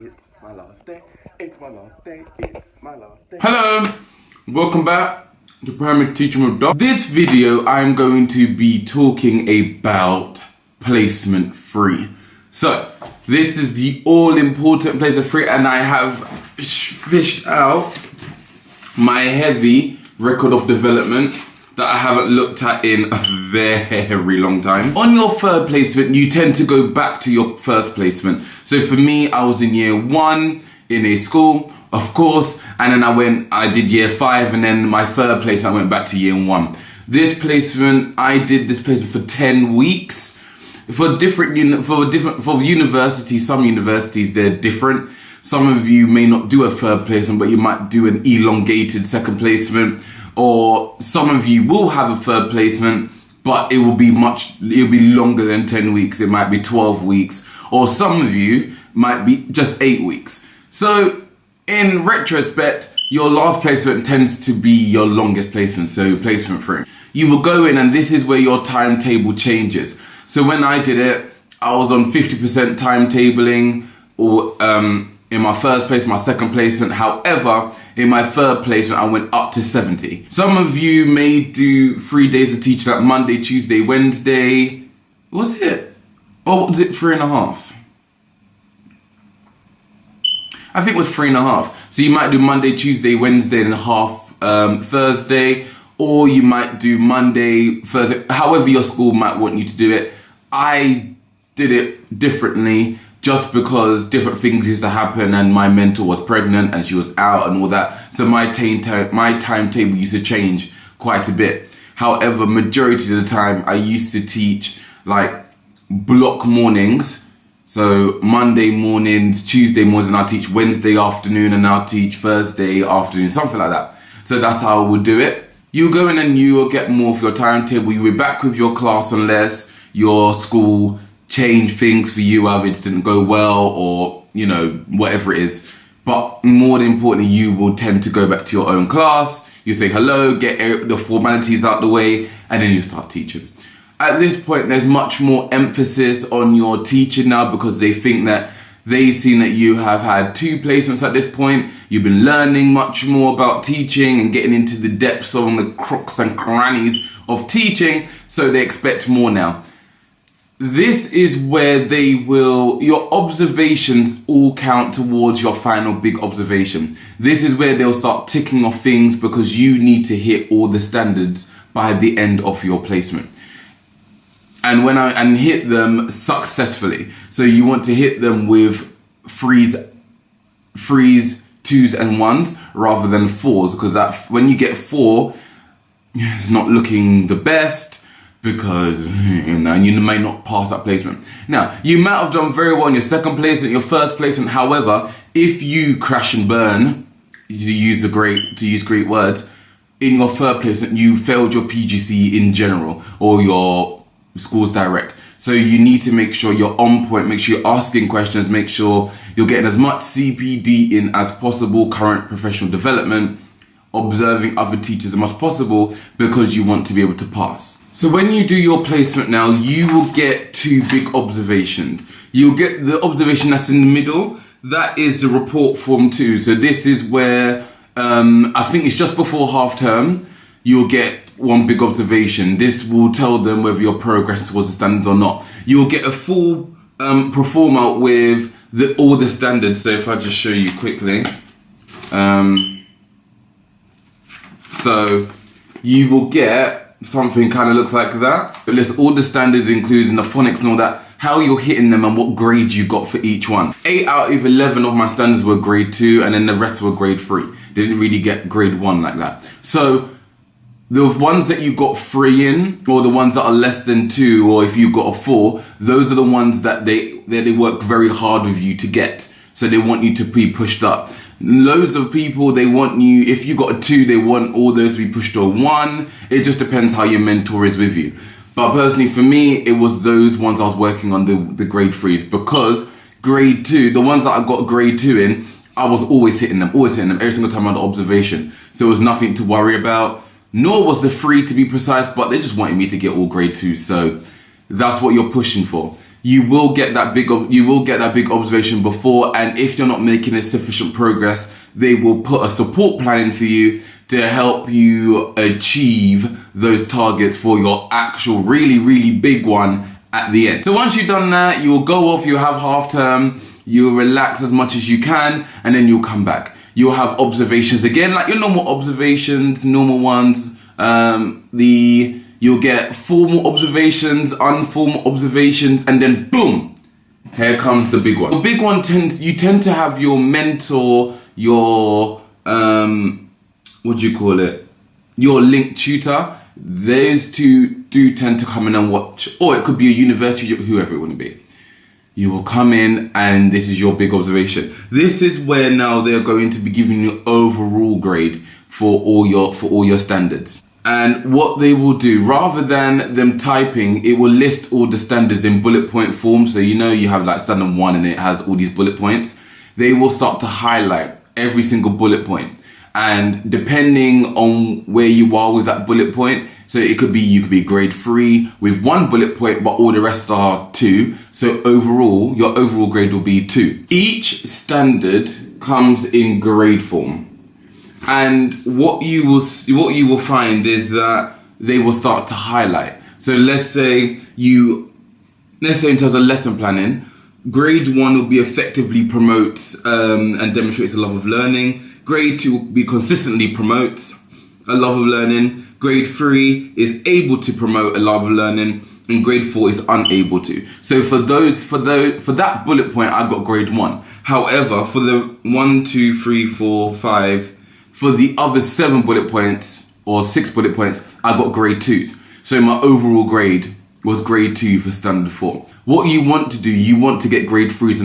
It's my last day, it's my last day, it's my last day. Hello, welcome back to Primary Teaching with Doc. This video I'm going to be talking about placement free. So this is the all important placement free, and I have fished out my heavy record of development that I haven't looked at in a very long time. On your third placement, you tend to go back to your first placement. So for me, I was in year 1 in a school, of course, and then I did year 5, and then my third placement, I went back to year 1. This placement, I did this placement for 10 weeks. For universities, some universities, they're different. Some of you may not do a third placement, but you might do an elongated second placement. Or some of you will have a third placement, but it'll be longer than 10 weeks. It might be 12 weeks. Or some of you might be just 8 weeks. So in retrospect, your last placement tends to be your longest placement, so placement free. You will go in, and this is where your timetable changes. So when I did it, I was on 50% timetabling, or in my first place, my second placement. However, in my third placement, I went up to 70. Some of you may do 3 days of teaching, like Monday, Tuesday, Wednesday. Was it? Or was it 3.5? I think it was 3.5. So you might do Monday, Tuesday, Wednesday, and half Thursday. Or you might do Monday, Thursday, however your school might want you to do it. I did it differently, just because different things used to happen, and my mentor was pregnant and she was out and all that. So my timetable used to change quite a bit. However, majority of the time I used to teach like block mornings. So Monday mornings, Tuesday mornings, and I'll teach Wednesday afternoon, and I'll teach Thursday afternoon, something like that. So that's how I would do it. You go in and you will get more of your timetable. You'll be back with your class unless your school change things for you, either it didn't go well, or whatever it is. But more importantly, you will tend to go back to your own class. You say hello, get the formalities out the way, and then you start teaching. At this point, there's much more emphasis on your teaching now, because they think that they've seen that you have had 2 placements at this point. You've been learning much more about teaching and getting into the depths of the crooks and crannies of teaching, so they expect more now. This is where your observations all count towards your final big observation. This is where they'll start ticking off things, because you need to hit all the standards by the end of your placement. And hit them successfully. So you want to hit them with threes, 2s and 1s rather than 4s, because when you get 4, it's not looking the best, because you may not pass that placement. Now, you might have done very well in your second placement, your first placement. However, if you crash and burn, to use great words, in your third placement, you failed your PGCE in general, or your school's direct. So you need to make sure you're on point, make sure you're asking questions, make sure you're getting as much CPD in as possible, current professional development, observing other teachers as much as possible, because you want to be able to pass. So when you do your placement now, you will get 2 big observations. You'll get the observation that's in the middle. That is the report form 2. So this is where, I think it's just before half term, you'll get 1 big observation. This will tell them whether your progress towards the standards or not. You'll get a full performer with all the standards. So if I just show you quickly. So you will get something kind of looks like that. It lists all the standards, including the phonics and all that, how you're hitting them and what grade you got for each one. 8 out of 11 of my standards were grade 2, and then the rest were grade 3. Didn't really get grade 1 like that. So the ones that you got 3 in, or the ones that are less than 2, or if you got a 4, those are the ones that they work very hard with you to get. So they want you to be pushed up. Loads of people, they want you, if you got a 2, they want all those to be pushed to a 1. It just depends how your mentor is with you. But personally, for me, it was those ones I was working on, the grade 3s, because grade 2, the ones that I got grade 2 in, I was always hitting them every single time I had an observation. So it was nothing to worry about, nor was the 3 to be precise, but they just wanted me to get all grade 2. So that's what you're pushing for. you will get that big observation before, and if you're not making a sufficient progress, they will put a support plan in for you to help you achieve those targets for your actual really, really big one at the end. So once you've done that, you'll go off, you'll have half term, you'll relax as much as you can, and then you'll come back. You'll have observations again, like your normal observations, normal ones. You'll get formal observations, informal observations, and then boom, here comes the big one. The big one you tend to have your mentor, your your link tutor. Those two do tend to come in and watch, or it could be a university, whoever it would be. You will come in and this is your big observation. This is where now they're going to be giving you overall grade for all your standards. And what they will do, rather than them typing, it will list all the standards in bullet point form. So you have like standard 1 and it has all these bullet points. They will start to highlight every single bullet point. And depending on where you are with that bullet point, so you could be grade 3 with 1 bullet point, but all the rest are 2. So overall, your overall grade will be 2. Each standard comes in grade form. And what you will find is that they will start to highlight. So let's say in terms of lesson planning, grade 1 will be effectively promotes and demonstrates a love of learning. Grade 2 will be consistently promotes a love of learning. Grade 3 is able to promote a love of learning, and grade 4 is unable to. So for that bullet point, I got grade 1. However, for the 1, 2, 3, 4, 5, for the other 7 bullet points or 6 bullet points, I got grade 2s. So my overall grade was grade 2 for standard 4. What you want to do, you want to get grade 3s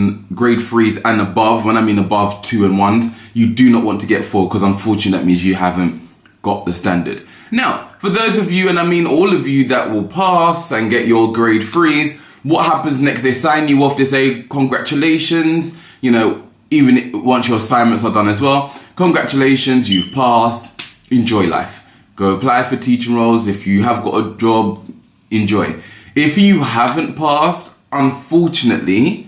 and above. When I mean above 2 and 1s, you do not want to get 4, because unfortunately that means you haven't got the standard. Now, for those of you, and I mean all of you, that will pass and get your grade 3s, what happens next? They sign you off, they say congratulations, even once your assignments are done as well. Congratulations, you've passed, enjoy life. Go apply for teaching roles. If you have got a job, enjoy. If you haven't passed, unfortunately,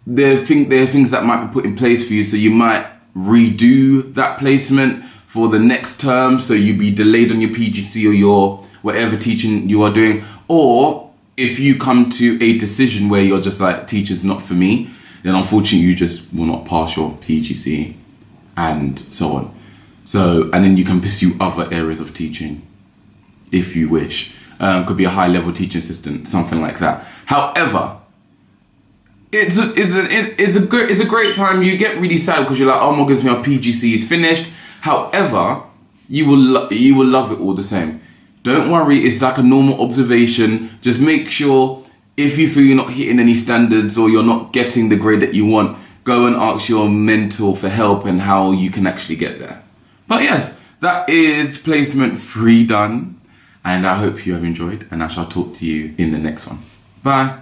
there are things that might be put in place for you. So you might redo that placement for the next term. So you'll be delayed on your PGCE or your whatever teaching you are doing. Or if you come to a decision where you're just like, teacher's not for me, then unfortunately you just will not pass your PGCE and so on. So, and then you can pursue other areas of teaching if you wish. Could be a high level teaching assistant, something like that. However, it's a great time. You get really sad because you're like, oh my goodness, my PGCE is finished. However, you will love it all the same. Don't worry, it's like a normal observation. Just make sure, if you feel you're not hitting any standards or you're not getting the grade that you want, go and ask your mentor for help and how you can actually get there. But yes, that is placement 3 done. And I hope you have enjoyed, and I shall talk to you in the next one. Bye.